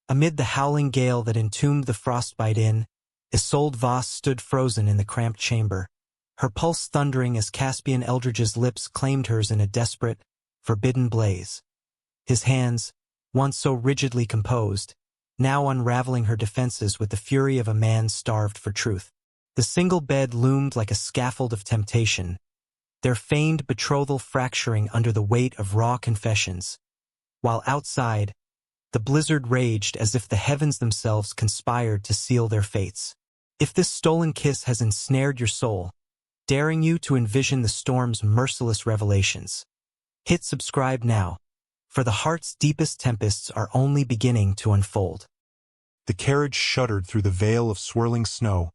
Amid the howling gale that entombed the frostbite inn, Isolde Voss stood frozen in the cramped chamber, her pulse thundering as Caspian Eldridge's lips claimed hers in a desperate, forbidden blaze. His hands, once so rigidly composed, now unraveling her defenses with the fury of a man starved for truth. The single bed loomed like a scaffold of temptation, their feigned betrothal fracturing under the weight of raw confessions, while outside, the blizzard raged as if the heavens themselves conspired to seal their fates. If this stolen kiss has ensnared your soul, daring you to envision the storm's merciless revelations, hit subscribe now, for the heart's deepest tempests are only beginning to unfold. The carriage shuddered through the veil of swirling snow,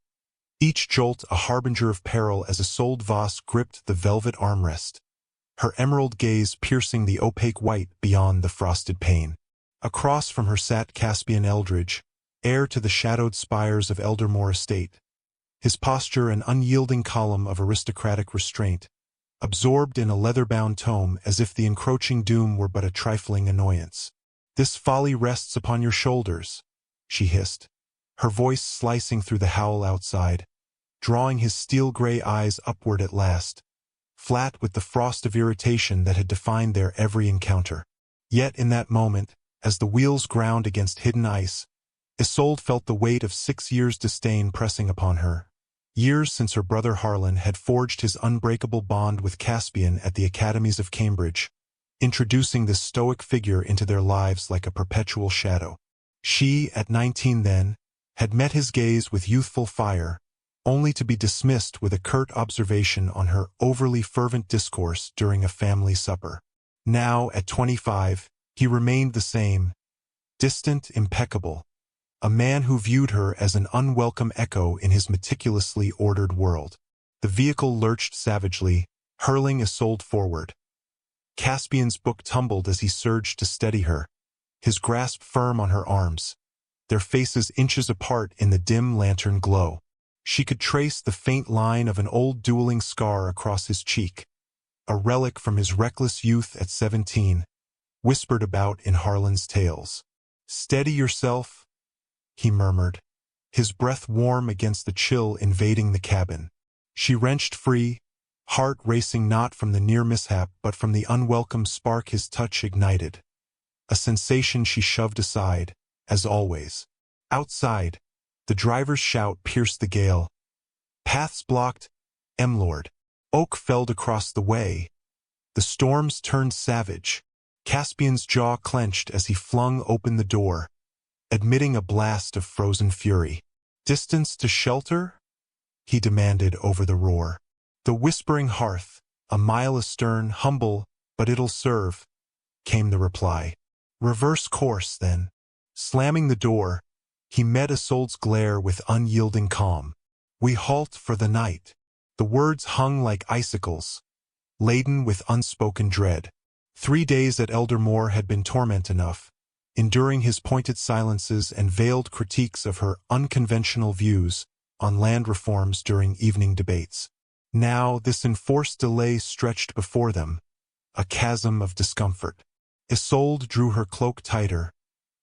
each jolt a harbinger of peril as Isolde Voss gripped the velvet armrest, her emerald gaze piercing the opaque white beyond the frosted pane. Across from her sat Caspian Eldridge, heir to the shadowed spires of Eldermore Estate, his posture an unyielding column of aristocratic restraint, absorbed in a leather-bound tome as if the encroaching doom were but a trifling annoyance. "This folly rests upon your shoulders," she hissed, her voice slicing through the howl outside, drawing his steel-gray eyes upward at last, flat with the frost of irritation that had defined their every encounter. Yet in that moment, as the wheels ground against hidden ice, Isolde felt the weight of 6 years' disdain pressing upon her. Years since her brother Harlan had forged his unbreakable bond with Caspian at the academies of Cambridge, introducing this stoic figure into their lives like a perpetual shadow. She, at 19 then, had met his gaze with youthful fire, only to be dismissed with a curt observation on her overly fervent discourse during a family supper. Now, at 25, he remained the same, distant, impeccable, a man who viewed her as an unwelcome echo in his meticulously ordered world. The vehicle lurched savagely, hurling Isolde forward. Caspian's book tumbled as he surged to steady her, his grasp firm on her arms, their faces inches apart in the dim lantern glow. She could trace the faint line of an old dueling scar across his cheek, a relic from his reckless youth at 17, whispered about in Harlan's tales. "Steady yourself," he murmured, his breath warm against the chill invading the cabin. She wrenched free, heart racing not from the near mishap but from the unwelcome spark his touch ignited, a sensation she shoved aside, as always. Outside, the driver's shout pierced the gale. "Paths blocked, M-Lord." Oak felled across the way. The storms turned savage. Caspian's jaw clenched as he flung open the door, admitting a blast of frozen fury. "Distance to shelter?" he demanded over the roar. "The whispering hearth, a mile astern, humble, but it'll serve," came the reply. "Reverse course, then." Slamming the door, he met Isolde's glare with unyielding calm. "We halt for the night." The words hung like icicles, laden with unspoken dread. 3 days at Eldermore had been torment enough, enduring his pointed silences and veiled critiques of her unconventional views on land reforms during evening debates. Now this enforced delay stretched before them, a chasm of discomfort. Isolde drew her cloak tighter,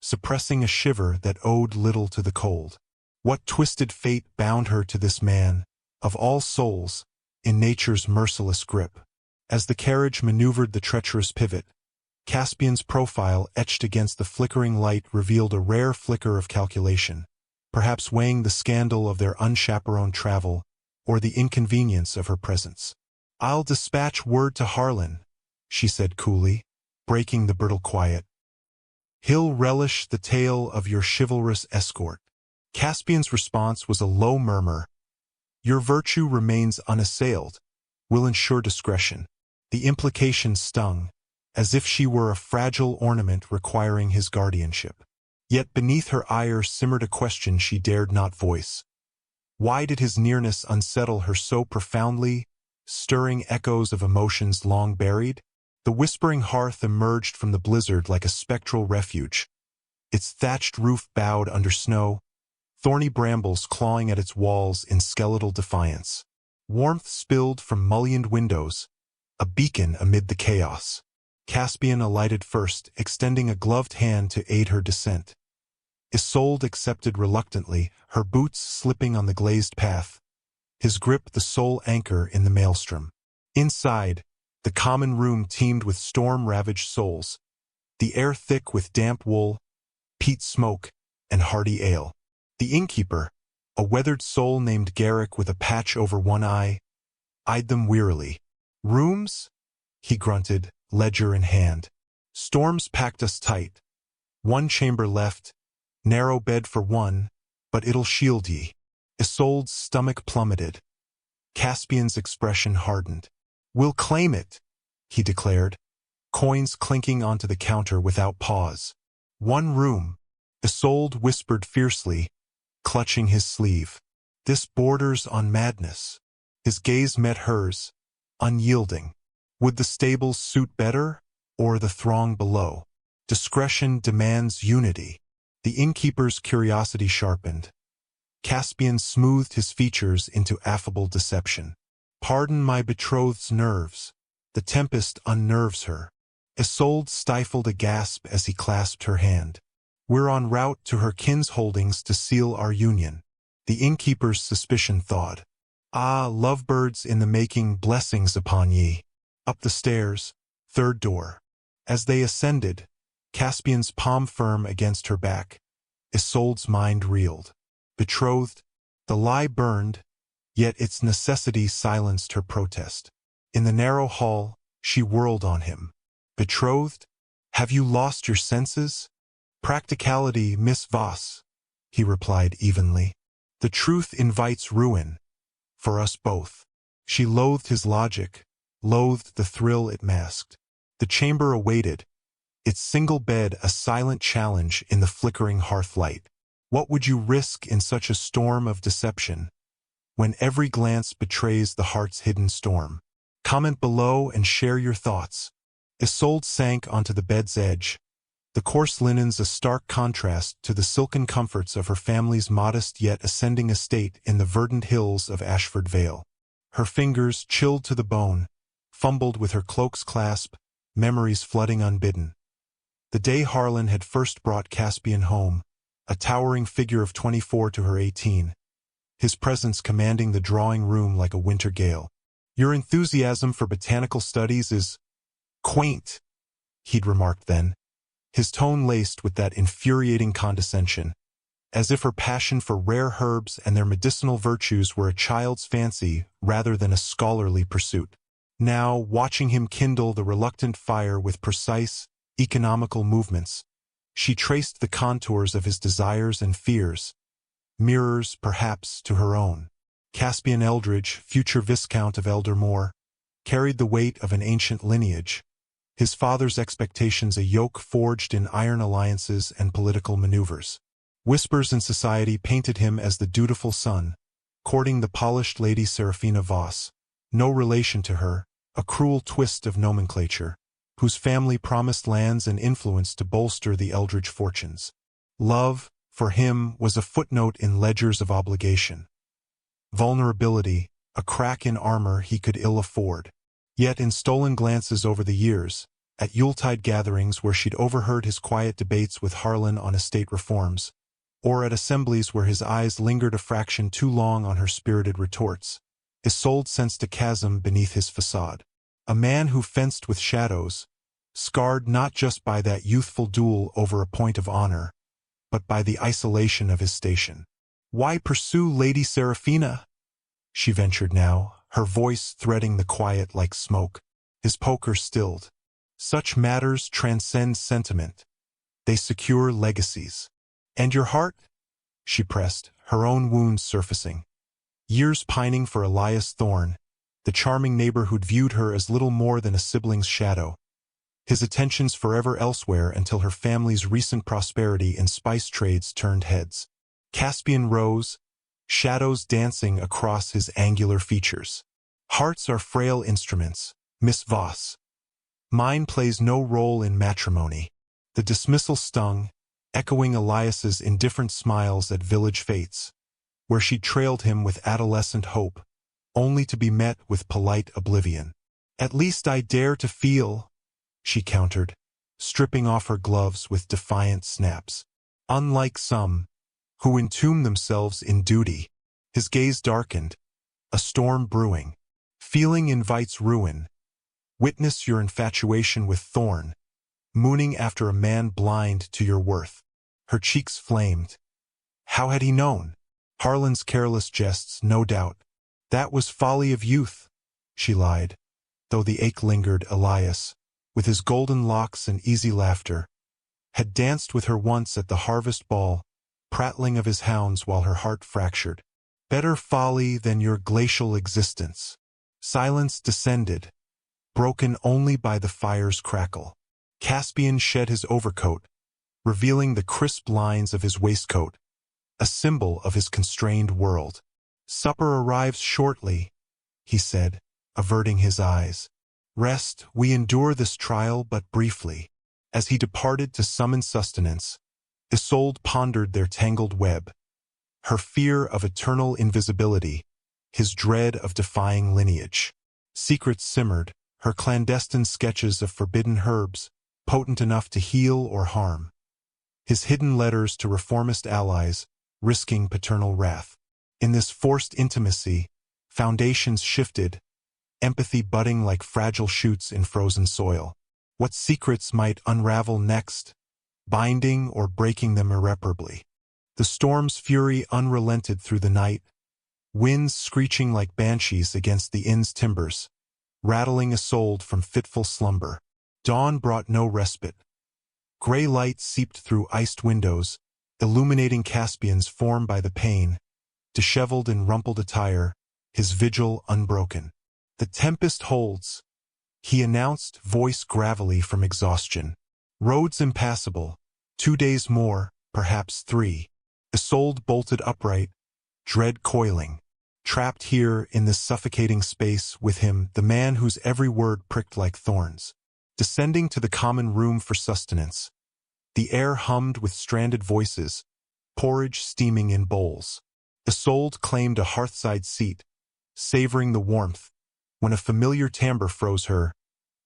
suppressing a shiver that owed little to the cold. What twisted fate bound her to this man, of all souls, in nature's merciless grip? As the carriage maneuvered the treacherous pivot, Caspian's profile etched against the flickering light revealed a rare flicker of calculation, perhaps weighing the scandal of their unchaperoned travel or the inconvenience of her presence. "I'll dispatch word to Harlan," she said coolly, breaking the brittle quiet. "He'll relish the tale of your chivalrous escort." Caspian's response was a low murmur. "Your virtue remains unassailed. Will ensure discretion." The implication stung, as if she were a fragile ornament requiring his guardianship. Yet beneath her ire simmered a question she dared not voice. Why did his nearness unsettle her so profoundly, stirring echoes of emotions long buried? The whispering hearth emerged from the blizzard like a spectral refuge. Its thatched roof bowed under snow, thorny brambles clawing at its walls in skeletal defiance. Warmth spilled from mullioned windows, a beacon amid the chaos. Caspian alighted first, extending a gloved hand to aid her descent. Isolde accepted reluctantly, her boots slipping on the glazed path, his grip the sole anchor in the maelstrom. Inside, the common room teemed with storm-ravaged souls, the air thick with damp wool, peat smoke, and hearty ale. The innkeeper, a weathered soul named Garrick with a patch over one eye, eyed them wearily. "Rooms?" he grunted, ledger in hand. "Storms packed us tight. One chamber left, narrow bed for one, but it'll shield ye." Isolde's stomach plummeted. Caspian's expression hardened. "We'll claim it," he declared, coins clinking onto the counter without pause. "One room," Isolde whispered fiercely, clutching his sleeve. "This borders on madness." His gaze met hers, unyielding. Would the stables suit better, or the throng below? Discretion demands unity. The innkeeper's curiosity sharpened. Caspian smoothed his features into affable deception. "Pardon my betrothed's nerves. The tempest unnerves her." Isolde stifled a gasp as he clasped her hand. "We're en route to her kinsholdings to seal our union." The innkeeper's suspicion thawed. "Ah, lovebirds in the making, blessings upon ye." Up the stairs, third door. As they ascended, Caspian's palm firm against her back, Isolde's mind reeled. Betrothed, the lie burned, yet its necessity silenced her protest. In the narrow hall, she whirled on him. "Betrothed? Have you lost your senses?" "Practicality, Miss Voss," he replied evenly. "The truth invites ruin, for us both." She loathed his logic, loathed the thrill it masked. The chamber awaited, its single bed a silent challenge in the flickering hearthlight. What would you risk in such a storm of deception, when every glance betrays the heart's hidden storm? Comment below and share your thoughts. Isolde sank onto the bed's edge, the coarse linens a stark contrast to the silken comforts of her family's modest yet ascending estate in the verdant hills of Ashford Vale. Her fingers, chilled to the bone, fumbled with her cloak's clasp, memories flooding unbidden. The day Harlan had first brought Caspian home, a towering figure of 24 to her 18, his presence commanding the drawing room like a winter gale. "Your enthusiasm for botanical studies is quaint," he'd remarked then, his tone laced with that infuriating condescension, as if her passion for rare herbs and their medicinal virtues were a child's fancy rather than a scholarly pursuit. Now, watching him kindle the reluctant fire with precise, economical movements, she traced the contours of his desires and fears, mirrors, perhaps, to her own. Caspian Eldridge, future Viscount of Eldermore, carried the weight of an ancient lineage, his father's expectations a yoke forged in iron alliances and political maneuvers. Whispers in society painted him as the dutiful son, courting the polished Lady Seraphina Voss, no relation to her, a cruel twist of nomenclature, whose family promised lands and influence to bolster the Eldridge fortunes. Love, for him, was a footnote in ledgers of obligation. Vulnerability, a crack in armor he could ill afford. Yet in stolen glances over the years, at Yuletide gatherings where she'd overheard his quiet debates with Harlan on estate reforms, or at assemblies where his eyes lingered a fraction too long on her spirited retorts, Isolde sensed a chasm beneath his facade. A man who fenced with shadows, scarred not just by that youthful duel over a point of honor, but by the isolation of his station. "Why pursue Lady Seraphina?" she ventured now, her voice threading the quiet like smoke. His poker stilled. "Such matters transcend sentiment. They secure legacies." "And your heart?" she pressed, her own wounds surfacing. Years pining for Elias Thorne, the charming neighbor who'd viewed her as little more than a sibling's shadow. His attentions forever elsewhere until her family's recent prosperity in spice trades turned heads. Caspian rose, shadows dancing across his angular features. "Hearts are frail instruments, Miss Voss. Mine plays no role in matrimony." The dismissal stung, echoing Elias's indifferent smiles at village fetes, where she trailed him with adolescent hope, only to be met with polite oblivion. "At least I dare to feel," she countered, stripping off her gloves with defiant snaps. Unlike some, who entomb themselves in duty. His gaze darkened, a storm brewing. Feeling invites ruin. Witness your infatuation with thorn, mooning after a man blind to your worth. Her cheeks flamed. How had he known? Harlan's careless jests, no doubt. That was folly of youth, she lied, though the ache lingered. Elias, with his golden locks and easy laughter, had danced with her once at the harvest ball, prattling of his hounds while her heart fractured. Better folly than your glacial existence. Silence descended, broken only by the fire's crackle. Caspian shed his overcoat, revealing the crisp lines of his waistcoat, a symbol of his constrained world. Supper arrives shortly, he said, averting his eyes. Rest, we endure this trial but briefly. As he departed to summon sustenance, Isolde pondered their tangled web, her fear of eternal invisibility, his dread of defying lineage. Secrets simmered, her clandestine sketches of forbidden herbs, potent enough to heal or harm. His hidden letters to reformist allies, risking paternal wrath. In this forced intimacy, foundations shifted, empathy budding like fragile shoots in frozen soil. What secrets might unravel next, binding or breaking them irreparably? The storm's fury unrelented through the night, winds screeching like banshees against the inn's timbers, rattling Isolde from fitful slumber. Dawn brought no respite. Gray light seeped through iced windows, illuminating Caspian's form by the pane, disheveled in rumpled attire, his vigil unbroken. The tempest holds, he announced, voice gravelly from exhaustion. Roads impassable, 2 days more, perhaps 3. Isolde bolted upright, dread coiling. Trapped here in this suffocating space with him, the man whose every word pricked like thorns. Descending to the common room for sustenance. The air hummed with stranded voices, porridge steaming in bowls. Isolde claimed a hearthside seat, savoring the warmth, when a familiar timbre froze her.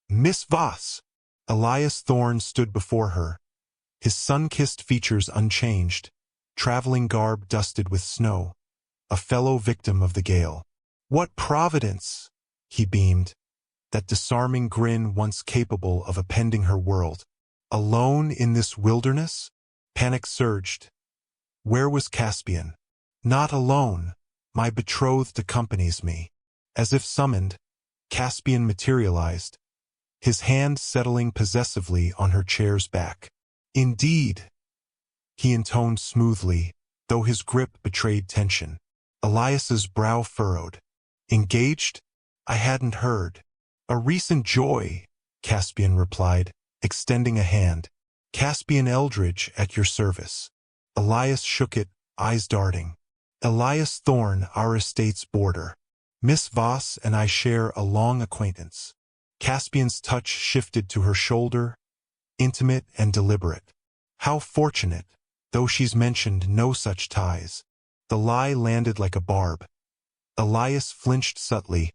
Miss Voss! Elias Thorne stood before her, his sun-kissed features unchanged, traveling garb dusted with snow, a fellow victim of the gale. What providence, he beamed, that disarming grin once capable of appending her world. Alone in this wilderness? Panic surged. Where was Caspian? Not alone. My betrothed accompanies me. As if summoned, Caspian materialized, his hand settling possessively on her chair's back. Indeed, he intoned smoothly, though his grip betrayed tension. Elias's brow furrowed. Engaged? I hadn't heard. A recent joy, Caspian replied, extending a hand. Caspian Eldridge at your service. Elias shook it, eyes darting. Elias Thorne, our estate's boarder. Miss Voss and I share a long acquaintance. Caspian's touch shifted to her shoulder, intimate and deliberate. How fortunate, though she's mentioned no such ties. The lie landed like a barb. Elias flinched subtly,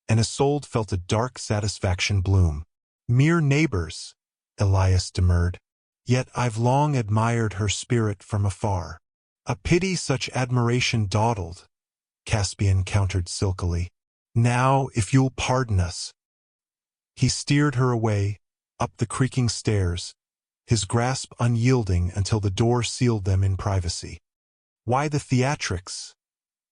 and Isolde felt a dark satisfaction bloom. Mere neighbors, Elias demurred. Yet I've long admired her spirit from afar. A pity such admiration dawdled, Caspian countered silkily. Now, if you'll pardon us. He steered her away, up the creaking stairs, his grasp unyielding until the door sealed them in privacy. Why the theatrics?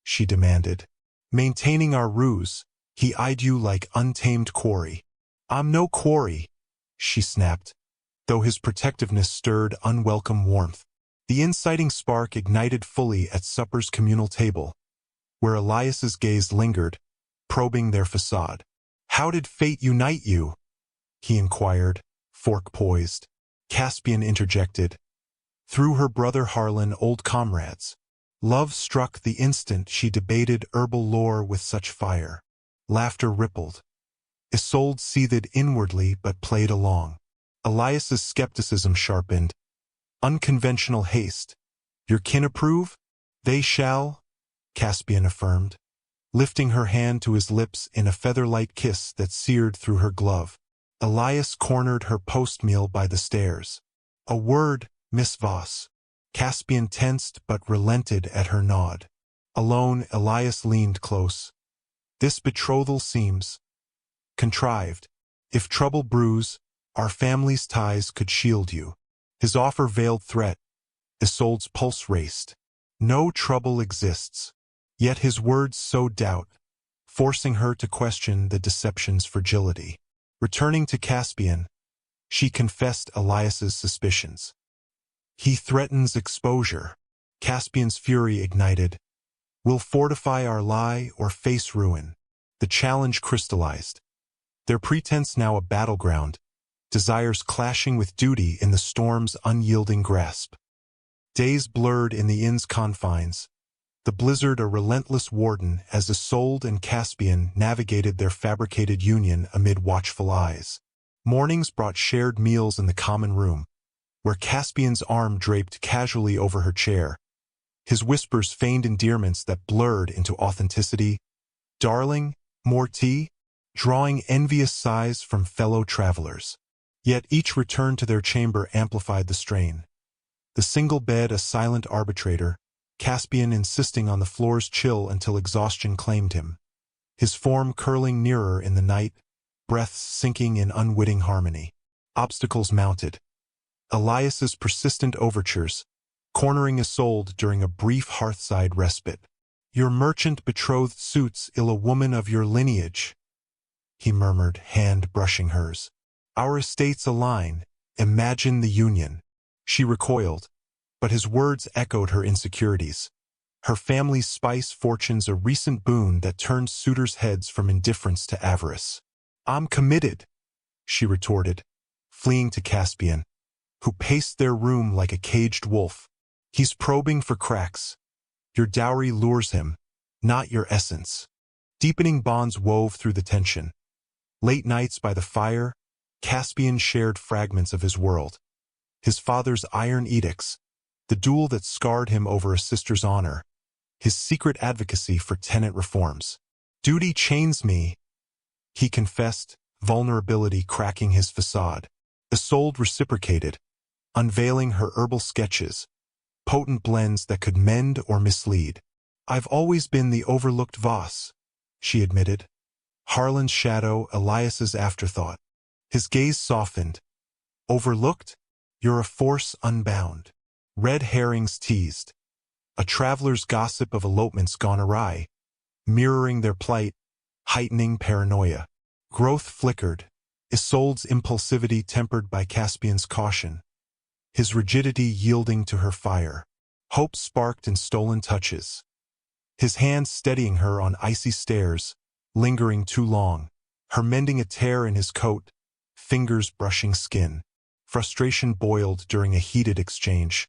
She demanded. Maintaining our ruse, he eyed you like untamed quarry. I'm no quarry, she snapped, though his protectiveness stirred unwelcome warmth. The inciting spark ignited fully at supper's communal table, where Elias's gaze lingered, probing their facade. How did fate unite you? He inquired, fork poised. Caspian interjected. Through her brother Harlan, old comrades. Love struck the instant she debated herbal lore with such fire. Laughter rippled. Isolde seethed inwardly but played along. Elias's skepticism sharpened. Unconventional haste. Your kin approve? They shall, Caspian affirmed, lifting her hand to his lips in a feather-light kiss that seared through her glove. Elias cornered her post-meal by the stairs. A word, Miss Voss. Caspian tensed but relented at her nod. Alone, Elias leaned close. This betrothal seems contrived. If trouble brews, our family's ties could shield you. His offer veiled threat. Isolde's pulse raced. No trouble exists. Yet his words sowed doubt, forcing her to question the deception's fragility. Returning to Caspian, she confessed Elias's suspicions. He threatens exposure. Caspian's fury ignited. We'll fortify our lie or face ruin. The challenge crystallized. Their pretense now a battleground, desires clashing with duty in the storm's unyielding grasp. Days blurred in the inn's confines, the blizzard a relentless warden as Isolde and Caspian navigated their fabricated union amid watchful eyes. Mornings brought shared meals in the common room, where Caspian's arm draped casually over her chair. His whispers feigned endearments that blurred into authenticity. Darling, more tea? Drawing envious sighs from fellow travelers. Yet each return to their chamber amplified the strain. The single bed a silent arbitrator, Caspian insisting on the floor's chill until exhaustion claimed him. His form curling nearer in the night, breaths sinking in unwitting harmony. Obstacles mounted. Elias's persistent overtures, cornering Isolde during a brief hearthside respite. Your merchant betrothed suits ill a woman of your lineage, he murmured, hand brushing hers. Our estates align, imagine the union. She recoiled, but his words echoed her insecurities. Her family's spice fortunes a recent boon that turned suitors' heads from indifference to avarice. I'm committed, she retorted, fleeing to Caspian, who paced their room like a caged wolf. He's probing for cracks. Your dowry lures him, not your essence. Deepening bonds wove through the tension. Late nights by the fire, Caspian shared fragments of his world. His father's iron edicts, the duel that scarred him over a sister's honor, his secret advocacy for tenant reforms. Duty chains me, he confessed, vulnerability cracking his facade. Isolde reciprocated, unveiling her herbal sketches, potent blends that could mend or mislead. I've always been the overlooked Voss, she admitted. Harlan's shadow, Elias's afterthought. His gaze softened. Overlooked? You're a force unbound. Red herrings teased. A traveler's gossip of elopements gone awry, mirroring their plight, heightening paranoia. Growth flickered, Isolde's impulsivity tempered by Caspian's caution, his rigidity yielding to her fire. Hope sparked in stolen touches. His hand steadying her on icy stairs, lingering too long, her mending a tear in his coat, fingers brushing skin. Frustration boiled during a heated exchange.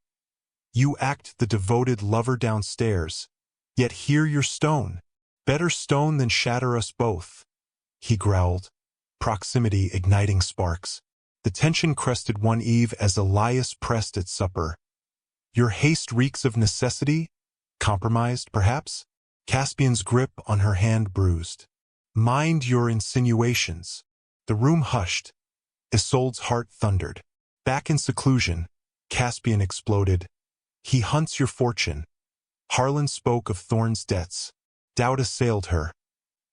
You act the devoted lover downstairs, yet here your stone. Better stone than shatter us both, he growled, proximity igniting sparks. The tension crested one eve as Elias pressed at supper. Your haste reeks of necessity? Compromised, perhaps? Caspian's grip on her hand bruised. Mind your insinuations. The room hushed. Isolde's heart thundered. Back in seclusion, Caspian exploded. He hunts your fortune. Harlan spoke of Thorn's debts. Doubt assailed her.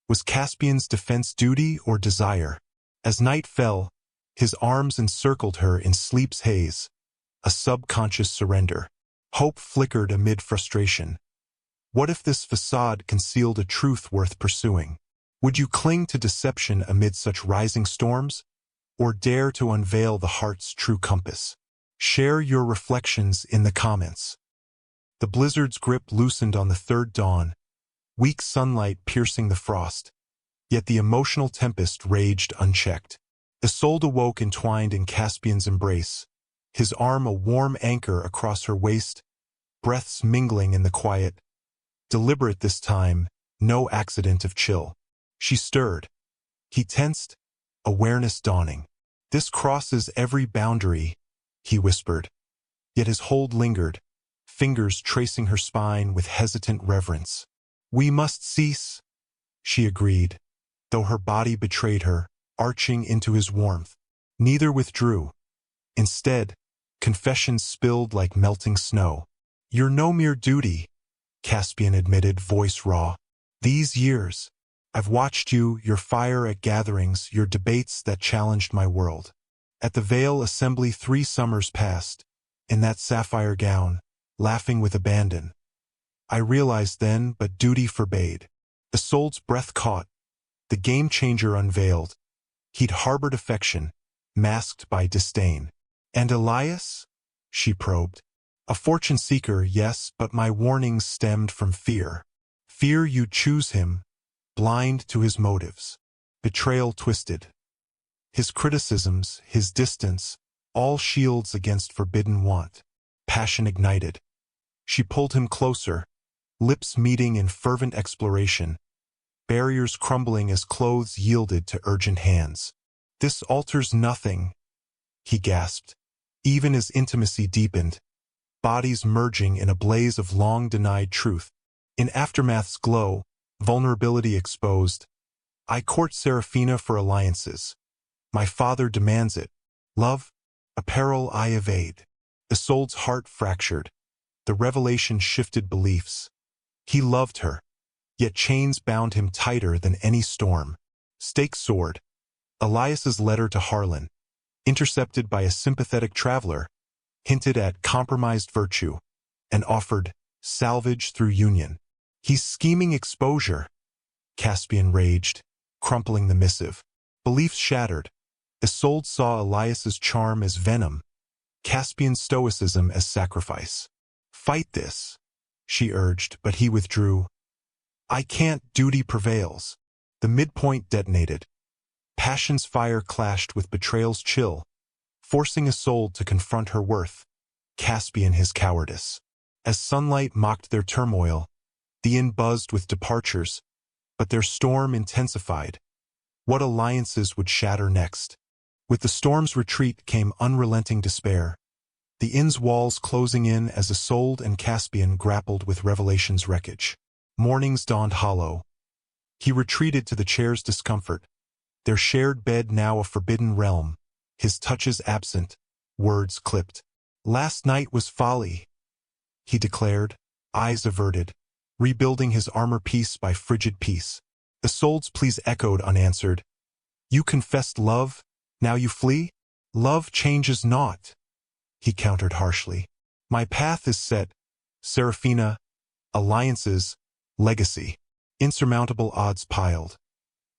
Was Caspian's defense duty or desire? As night fell, his arms encircled her in sleep's haze, a subconscious surrender. Hope flickered amid frustration. What if this facade concealed a truth worth pursuing? Would you cling to deception amid such rising storms, or dare to unveil the heart's true compass? Share your reflections in the comments. The blizzard's grip loosened on the third dawn, weak sunlight piercing the frost, yet the emotional tempest raged unchecked. Isolde awoke entwined in Caspian's embrace, his arm a warm anchor across her waist, breaths mingling in the quiet. Deliberate this time, no accident of chill. She stirred. He tensed, awareness dawning. This crosses every boundary, he whispered. Yet his hold lingered, fingers tracing her spine with hesitant reverence. We must cease, she agreed, though her body betrayed her, arching into his warmth. Neither withdrew. Instead, confessions spilled like melting snow. You're no mere duty, Caspian admitted, voice raw. These years, I've watched you, your fire at gatherings, your debates that challenged my world. At the Vale Assembly 3 summers past, in that sapphire gown, laughing with abandon. I realized then, but duty forbade. Isolde's breath caught, the game-changer unveiled. He'd harbored affection, masked by disdain. And Elias? She probed. A fortune-seeker, yes, but my warnings stemmed from fear. Fear you'd choose him, blind to his motives. Betrayal twisted. His criticisms, his distance, all shields against forbidden want. Passion ignited. She pulled him closer, lips meeting in fervent exploration, barriers crumbling as clothes yielded to urgent hands. This alters nothing, he gasped, even as intimacy deepened, bodies merging in a blaze of long-denied truth. In aftermath's glow, vulnerability exposed, I court Seraphina for alliances. My father demands it. Love, a peril I evade. Isolde's heart fractured. The revelation shifted beliefs. He loved her, yet chains bound him tighter than any storm. Stakes soared. Elias's letter to Harlan, intercepted by a sympathetic traveler, hinted at compromised virtue and offered salvage through union. He's scheming exposure, Caspian raged, crumpling the missive. Beliefs shattered. Isolde saw Elias's charm as venom, Caspian's stoicism as sacrifice. Fight this, she urged, but he withdrew. I can't, duty prevails. The midpoint detonated. Passion's fire clashed with betrayal's chill, forcing Isolde to confront her worth, Caspian his cowardice. As sunlight mocked their turmoil, the inn buzzed with departures, but their storm intensified. What alliances would shatter next? With the storm's retreat came unrelenting despair, the inn's walls closing in as Isolde and Caspian grappled with Revelation's wreckage. Mornings dawned hollow. He retreated to the chair's discomfort, their shared bed now a forbidden realm, his touches absent, words clipped. Last night was folly, he declared, eyes averted, rebuilding his armor piece by frigid piece. Isolde's pleas echoed unanswered. You confessed love, now you flee? Love changes not, he countered harshly. My path is set, Seraphina, alliances, legacy. Insurmountable odds piled.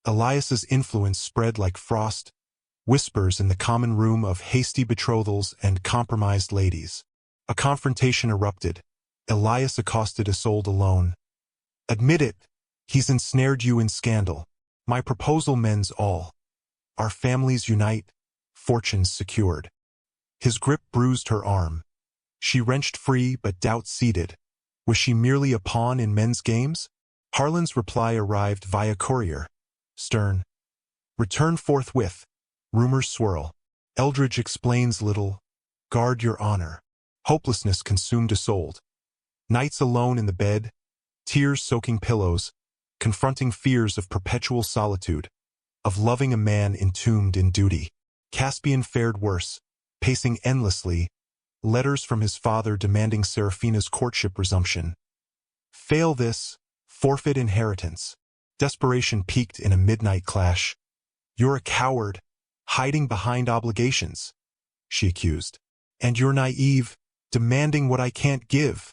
Elias's influence spread like frost, whispers in the common room of hasty betrothals and compromised ladies. A confrontation erupted. Elias accosted Isolde alone. Admit it, he's ensnared you in scandal. My proposal mends all. Our families unite, fortunes secured. His grip bruised her arm. She wrenched free, but doubt seated. Was she merely a pawn in men's games? Harlan's reply arrived via courier. Stern. Return forthwith. Rumors swirl. Eldridge explains little. Guard your honor. Hopelessness consumed Isolde. Nights alone in the bed, tears soaking pillows, confronting fears of perpetual solitude, of loving a man entombed in duty. Caspian fared worse, pacing endlessly, letters from his father demanding Seraphina's courtship resumption. Fail this, forfeit inheritance. Desperation peaked in a midnight clash. You're a coward, hiding behind obligations, she accused. And you're naive, demanding what I can't give,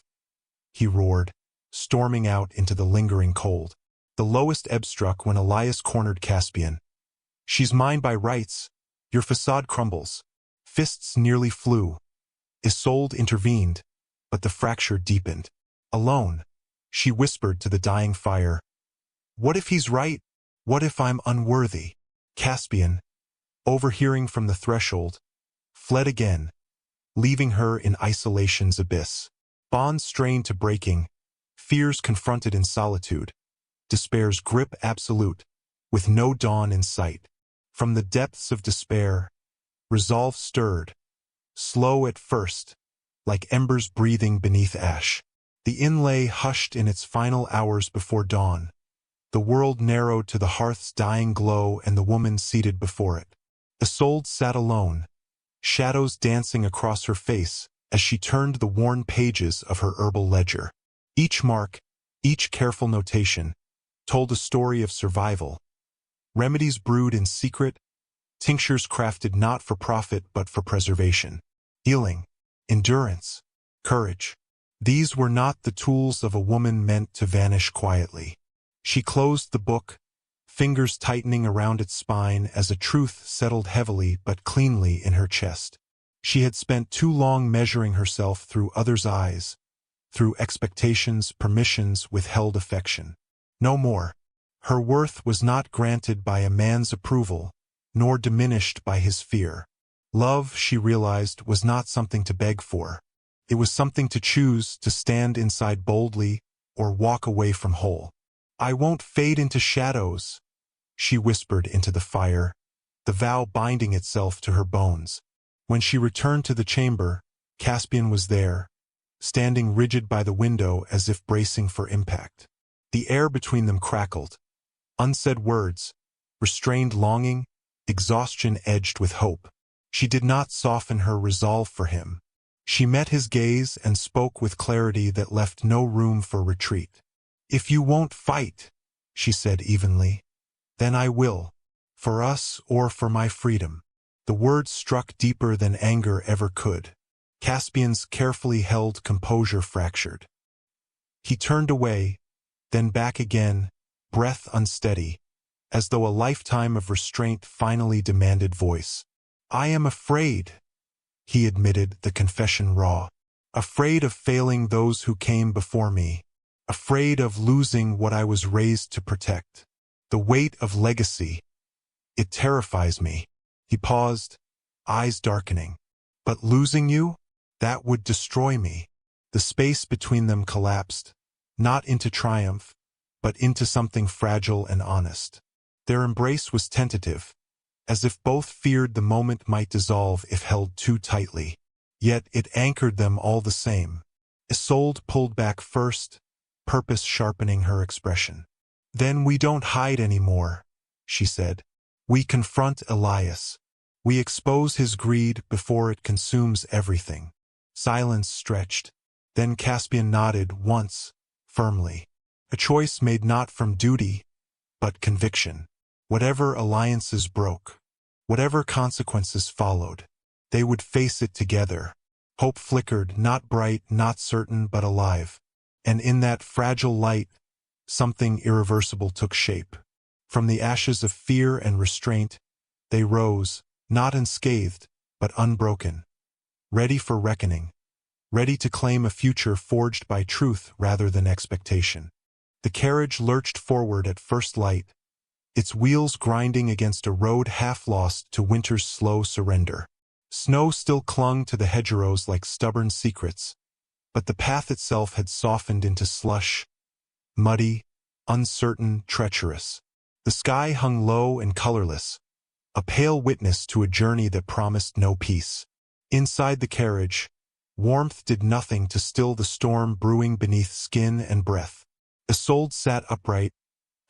he roared, storming out into the lingering cold. The lowest ebb struck when Elias cornered Caspian. She's mine by rights. Your facade crumbles. Fists nearly flew. Isolde intervened, but the fracture deepened. Alone, she whispered to the dying fire. What if he's right? What if I'm unworthy? Caspian, overhearing from the threshold, fled again, leaving her in isolation's abyss. Bonds strained to breaking, fears confronted in solitude, despair's grip absolute, with no dawn in sight. From the depths of despair, resolve stirred, slow at first, like embers breathing beneath ash. The inn lay hushed in its final hours before dawn. The world narrowed to the hearth's dying glow and the woman seated before it. Isolde sat alone, shadows dancing across her face, as she turned the worn pages of her herbal ledger. Each mark, each careful notation, told a story of survival. Remedies brewed in secret, tinctures crafted not for profit but for preservation. Healing, endurance, courage. These were not the tools of a woman meant to vanish quietly. She closed the book, fingers tightening around its spine as a truth settled heavily but cleanly in her chest. She had spent too long measuring herself through others' eyes, through expectations, permissions, withheld affection. No more. Her worth was not granted by a man's approval, nor diminished by his fear. Love, she realized, was not something to beg for. It was something to choose, to stand inside boldly, or walk away from whole. "I won't fade into shadows," she whispered into the fire, the vow binding itself to her bones. When she returned to the chamber, Caspian was there, standing rigid by the window as if bracing for impact. The air between them crackled. Unsaid words, restrained longing, exhaustion edged with hope. She did not soften her resolve for him. She met his gaze and spoke with clarity that left no room for retreat. "If you won't fight," she said evenly, "then I will, for us or for my freedom." The words struck deeper than anger ever could. Caspian's carefully held composure fractured. He turned away, then back again, breath unsteady, as though a lifetime of restraint finally demanded voice. "I am afraid," he admitted, the confession raw. "Afraid of failing those who came before me. Afraid of losing what I was raised to protect. The weight of legacy. It terrifies me." He paused, eyes darkening. "But losing you? That would destroy me." The space between them collapsed, not into triumph, but into something fragile and honest. Their embrace was tentative, as if both feared the moment might dissolve if held too tightly. Yet it anchored them all the same. Isolde pulled back first, purpose sharpening her expression. "Then we don't hide anymore," she said. "We confront Elias. We expose his greed before it consumes everything." Silence stretched. Then Caspian nodded once, firmly. A choice made not from duty, but conviction. Whatever alliances broke, whatever consequences followed, they would face it together. Hope flickered, not bright, not certain, but alive. And in that fragile light, something irreversible took shape. From the ashes of fear and restraint, they rose, not unscathed, but unbroken, ready for reckoning, ready to claim a future forged by truth rather than expectation. The carriage lurched forward at first light, its wheels grinding against a road half lost to winter's slow surrender. Snow still clung to the hedgerows like stubborn secrets, but the path itself had softened into slush, muddy, uncertain, treacherous. The sky hung low and colorless, a pale witness to a journey that promised no peace. Inside the carriage, warmth did nothing to still the storm brewing beneath skin and breath. Isolde sat upright,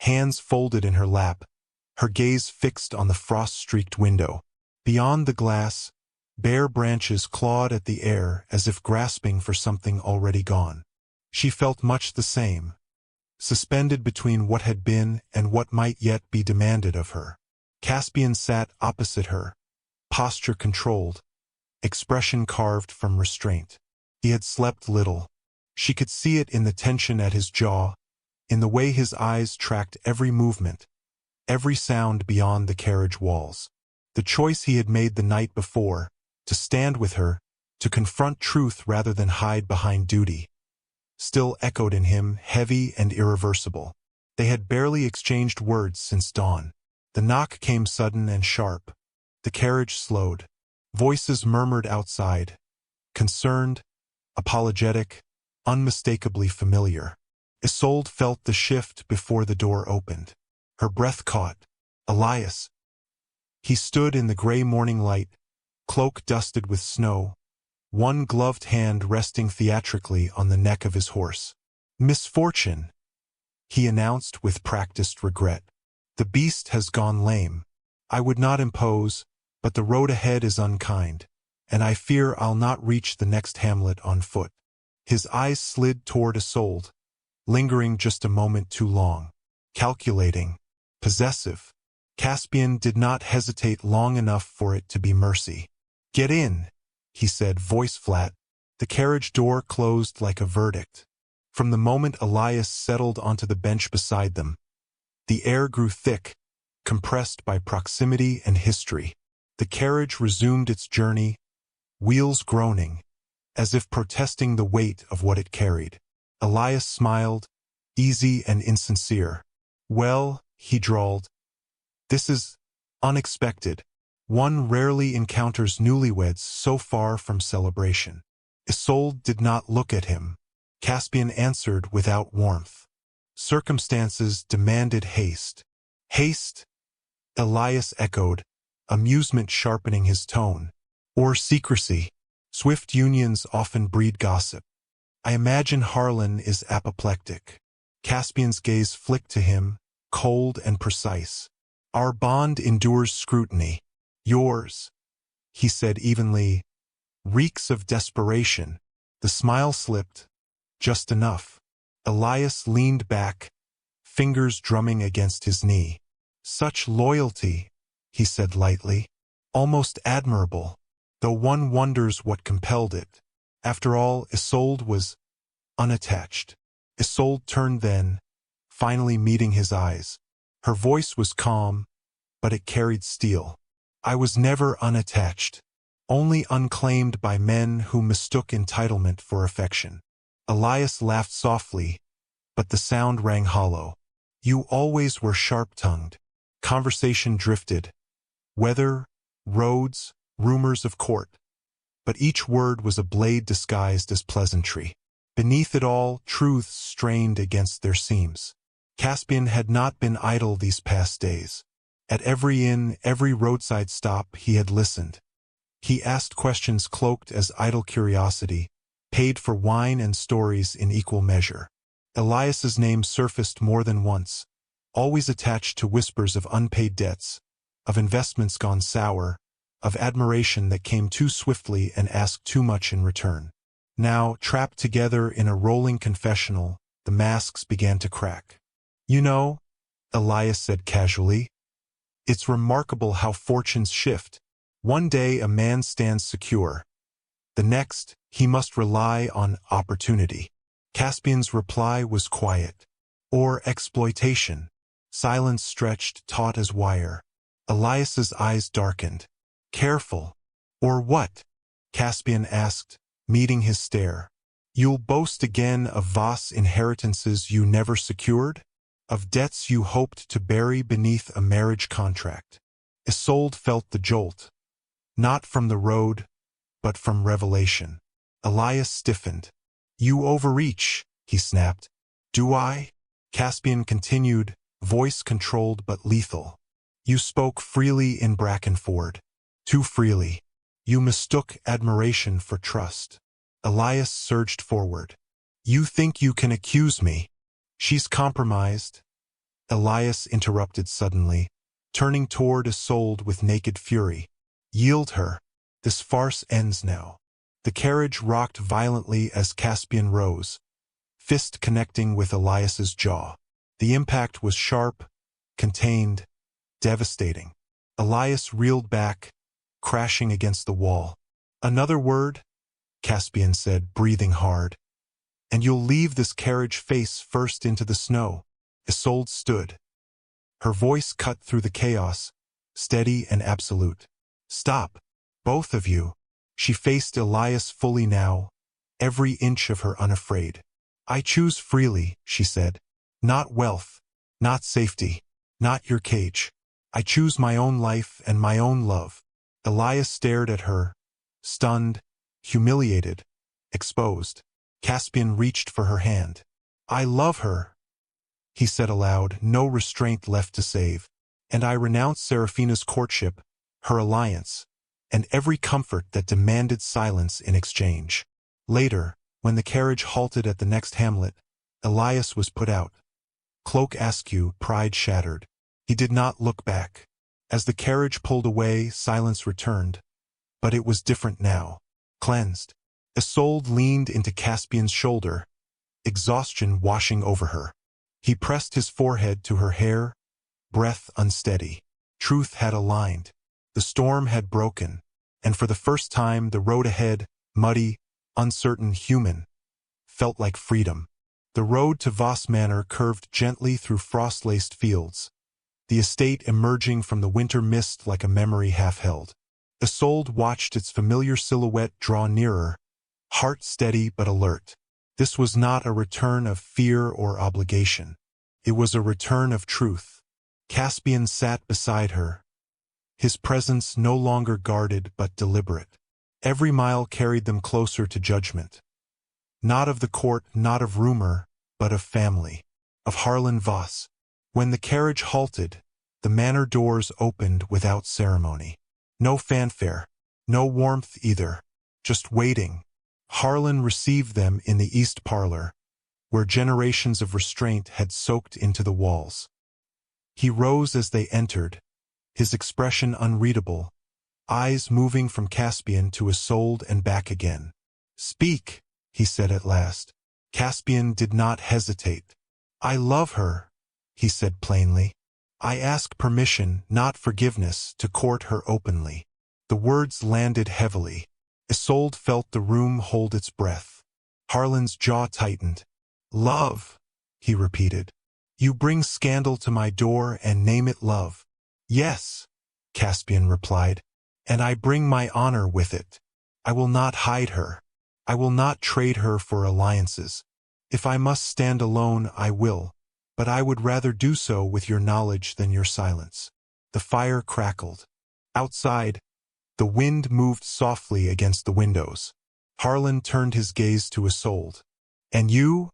hands folded in her lap, her gaze fixed on the frost-streaked window. Beyond the glass, bare branches clawed at the air as if grasping for something already gone. She felt much the same, suspended between what had been and what might yet be demanded of her. Caspian sat opposite her, posture controlled, expression carved from restraint. He had slept little. She could see it in the tension at his jaw, in the way his eyes tracked every movement, every sound beyond the carriage walls. The choice he had made the night before, to stand with her, to confront truth rather than hide behind duty, still echoed in him, heavy and irreversible. They had barely exchanged words since dawn. The knock came sudden and sharp. The carriage slowed. Voices murmured outside, concerned, apologetic, unmistakably familiar. Isolde felt the shift before the door opened. Her breath caught. Elias. He stood in the gray morning light, cloak dusted with snow, one gloved hand resting theatrically on the neck of his horse. "Misfortune," he announced with practiced regret. "The beast has gone lame. I would not impose, but the road ahead is unkind, and I fear I'll not reach the next hamlet on foot. His eyes slid toward Isolde, lingering just a moment too long. Calculating. Possessive. Caspian did not hesitate long enough for it to be mercy. "Get in," he said, voice flat. The carriage door closed like a verdict. From the moment Elias settled onto the bench beside them, the air grew thick, compressed by proximity and history. The carriage resumed its journey, wheels groaning, as if protesting the weight of what it carried. Elias smiled, easy and insincere. "Well," he drawled, "this is unexpected. One rarely encounters newlyweds so far from celebration." Isolde did not look at him. Caspian answered without warmth. "Circumstances demanded haste." "Haste?" Elias echoed, amusement sharpening his tone. "Or secrecy. Swift unions often breed gossip. I imagine Harlan is apoplectic." Caspian's gaze flicked to him, cold and precise. "Our bond endures scrutiny. Yours," he said evenly, "reeks of desperation." The smile slipped, just enough. Elias leaned back, fingers drumming against his knee. "Such loyalty," he said lightly. "Almost admirable, though one wonders what compelled it." After all, Isolde was unattached. Isolde turned then, finally meeting his eyes. Her voice was calm, but it carried steel. "I was never unattached, only unclaimed by men who mistook entitlement for affection." Elias laughed softly, but the sound rang hollow. "You always were sharp-tongued." Conversation drifted. Weather, roads, rumors of court. But each word was a blade disguised as pleasantry. Beneath it all, truths strained against their seams. Caspian had not been idle these past days. At every inn, every roadside stop, he had listened. He asked questions cloaked as idle curiosity, paid for wine and stories in equal measure. Elias's name surfaced more than once, always attached to whispers of unpaid debts, of investments gone sour, of admiration that came too swiftly and asked too much in return. Now, trapped together in a rolling confessional, the masks began to crack. "You know," Elias said casually, "it's remarkable how fortunes shift. One day a man stands secure. The next, he must rely on opportunity." Caspian's reply was quiet. "Or exploitation." Silence stretched, taut as wire. Elias's eyes darkened. "Careful." "Or what?" Caspian asked, meeting his stare. "You'll boast again of vast inheritances you never secured? Of debts you hoped to bury beneath a marriage contract?" Isolde felt the jolt, not from the road, but from revelation. Elias stiffened. "You overreach," he snapped. "Do I?" Caspian continued, voice controlled but lethal. "You spoke freely in Brackenford. Too freely. You mistook admiration for trust." Elias surged forward. "You think you can accuse me? She's compromised." Elias interrupted suddenly, turning toward Isolde with naked fury. "Yield her. This farce ends now." The carriage rocked violently as Caspian rose, fist connecting with Elias's jaw. The impact was sharp, contained, devastating. Elias reeled back, crashing against the wall. "Another word," Caspian said, breathing hard, "and you'll leave this carriage face first into the snow." Isolde stood. Her voice cut through the chaos, steady and absolute. "Stop, both of you." She faced Elias fully now, every inch of her unafraid. "I choose freely," she said. "Not wealth, not safety, not your cage. I choose my own life and my own love." Elias stared at her, stunned, humiliated, exposed. Caspian reached for her hand. "I love her," he said aloud, no restraint left to save. "And I renounce Seraphina's courtship, her alliance, and every comfort that demanded silence in exchange." Later, when the carriage halted at the next hamlet, Elias was put out. Cloak askew, pride shattered. He did not look back. As the carriage pulled away, silence returned, But it was different now. Cleansed. Isolde leaned into Caspian's shoulder, exhaustion washing over her. He pressed his forehead to her hair, breath unsteady. Truth had aligned. The storm had broken, and for the first time the road ahead, muddy, uncertain, human, felt like freedom. The road to Voss Manor curved gently through frost-laced fields, the estate emerging from the winter mist like a memory half-held. Isolde watched its familiar silhouette draw nearer, heart steady but alert. This was not a return of fear or obligation. It was a return of truth. Caspian sat beside her, his presence no longer guarded but deliberate. Every mile carried them closer to judgment. Not of the court, not of rumor, but of family, of Harlan Voss. When the carriage halted, the manor doors opened without ceremony. No fanfare, no warmth either, just waiting. Harlan received them in the east parlor, where generations of restraint had soaked into the walls. He rose as they entered, his expression unreadable, eyes moving from Caspian to Isolde and back again. "Speak," he said at last. Caspian did not hesitate. "I love her," he said plainly. "I ask permission, not forgiveness, to court her openly." The words landed heavily. Isolde felt the room hold its breath. Harlan's jaw tightened. "Love," he repeated. "You bring scandal to my door and name it love." "Yes," Caspian replied, "and I bring my honor with it. I will not hide her. I will not trade her for alliances. If I must stand alone, I will, but I would rather do so with your knowledge than your silence." The fire crackled. Outside, the wind moved softly against the windows. Harlan turned his gaze to Isolde. "And you?"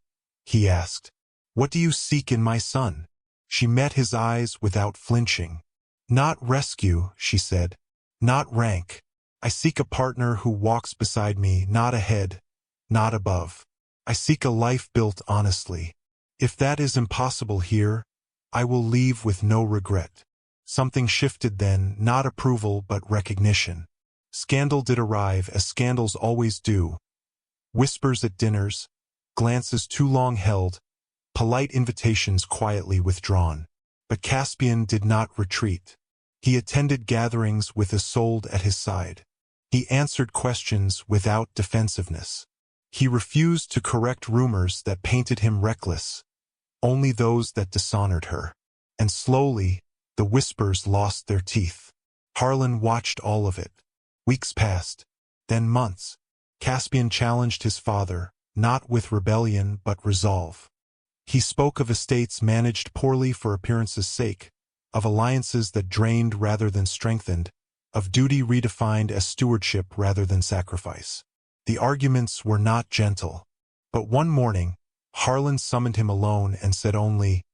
he asked. "What do you seek in my son?" She met his eyes without flinching. "Not rescue," she said. "Not rank. I seek a partner who walks beside me, not ahead, not above. I seek a life built honestly. If that is impossible here, I will leave with no regret." Something shifted then, not approval but recognition. Scandal did arrive, as scandals always do. Whispers at dinners, glances too long held, polite invitations quietly withdrawn. But Caspian did not retreat. He attended gatherings with Isolde at his side. He answered questions without defensiveness. He refused to correct rumors that painted him reckless, only those that dishonored her. And slowly, the whispers lost their teeth. Harlan watched all of it. Weeks passed, then months. Caspian challenged his father, not with rebellion but resolve. He spoke of estates managed poorly for appearance's sake, of alliances that drained rather than strengthened, of duty redefined as stewardship rather than sacrifice. The arguments were not gentle. But one morning, Harlan summoned him alone and said only,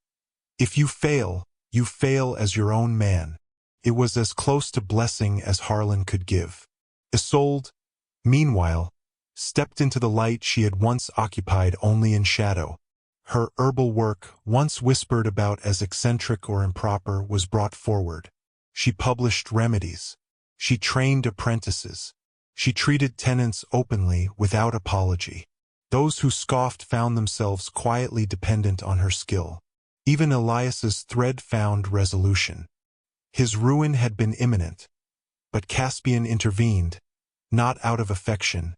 "If you fail as your own man." It was as close to blessing as Harlan could give. Isolde, meanwhile, stepped into the light she had once occupied only in shadow. Her herbal work, once whispered about as eccentric or improper, was brought forward. She published remedies. She trained apprentices. She treated tenants openly, without apology. Those who scoffed found themselves quietly dependent on her skill. Even Elias's thread found resolution. His ruin had been imminent, but Caspian intervened, not out of affection,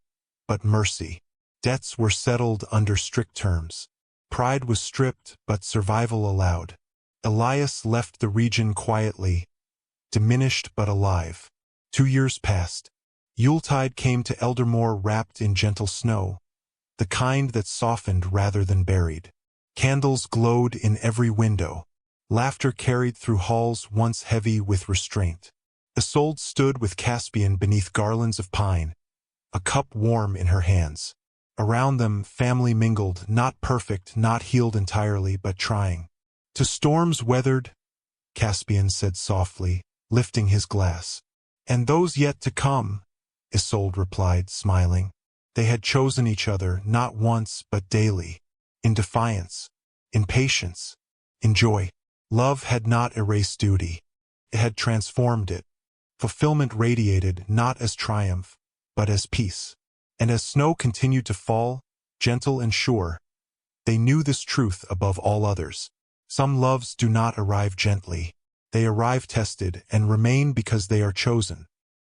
but mercy. Debts were settled under strict terms. Pride was stripped, but survival allowed. Elias left the region quietly, diminished but alive. 2 years passed. Yuletide came to Eldermore wrapped in gentle snow, the kind that softened rather than buried. Candles glowed in every window. Laughter carried through halls once heavy with restraint. Isolde stood with Caspian beneath garlands of pine, a cup warm in her hands. Around them, family mingled, not perfect, not healed entirely, but trying. "To storms weathered," Caspian said softly, lifting his glass. "And those yet to come," Isolde replied, smiling. They had chosen each other, not once, but daily. In defiance, in patience, in joy. Love had not erased duty. It had transformed it. Fulfillment radiated not as triumph, but as peace. And as snow continued to fall, gentle and sure, they knew this truth above all others. Some loves do not arrive gently. They arrive tested and remain because they are chosen.